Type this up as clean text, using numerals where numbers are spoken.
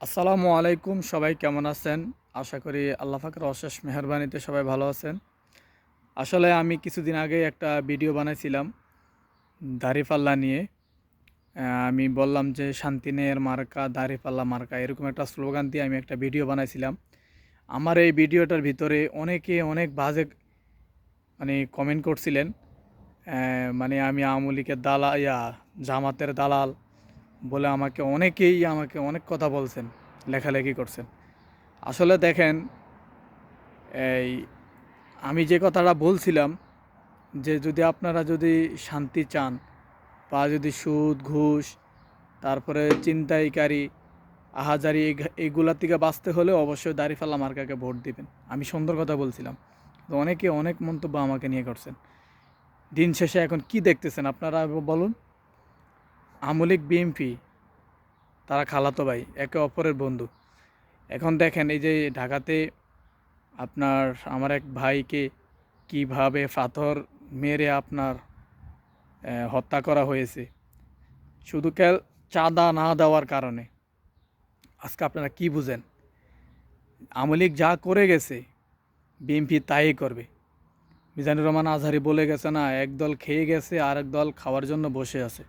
আসসালামু আলাইকুম, সবাই কেমন আছেন? আশা করি আল্লাহ পাকের অশেষ মেহেরবানিতে সবাই ভালো আছেন। আসলে আমি কিছুদিন আগে একটা ভিডিও বানাইছিলাম দাড়িপাল্লা নিয়ে। আমি বললাম যে শান্তিনের মার্কা দাড়িপাল্লা মার্কা, এরকম একটা স্লোগান দিয়ে আমি একটা ভিডিও বানাইছিলাম। আমার এই ভিডিওটার ভিতরে অনেকে অনেক বাজে কমেন্ট করছিলেন। মানে আমি আওয়ামী লীগের দালাল, জামাতের দালাল বলে আমাকে অনেক কথা বলছেন, লেখালেখি করছেন। আসলে দেখেন, এই আমি যে কথাটা বলছিলাম যে আপনারা যদি শান্তি চান, বা যদি সুদ ঘুষ, তারপরে ছিনতাইকারী, আহাজারি, এইগুলার থেকে বাঁচতে হলে অবশ্যই দাঁড়িপাল্লা মার্কাকে ভোট দিবেন। আমি সুন্দর কথা বলছিলাম, তো অনেকে অনেক মন্তব্য আমাকে নিয়ে করছেন। দিন শেষে এখন কি দেখতেছেন আপনারা বলুন? আওয়ামী লীগ বিএনপি তারা খালাতো ভাই, একে অপরের বন্ধু। এখন দেখেন, এই যে ঢাকাতে আপনার আমার এক ভাইকে কিভাবে পাথর মেরে আপনার হত্যা করা হয়েছে, শুধু চাঁদা না দেওয়ার কারণে। আজকে আপনারা কি বুঝেন? আওয়ামী লীগ যা করে গেছে বিএনপি তাই করবে। মিজানুর রহমান আজহারি বলে গেছে না, একদল খেয়ে গেছে আর এক দল খাওয়ার জন্য বসে আছে।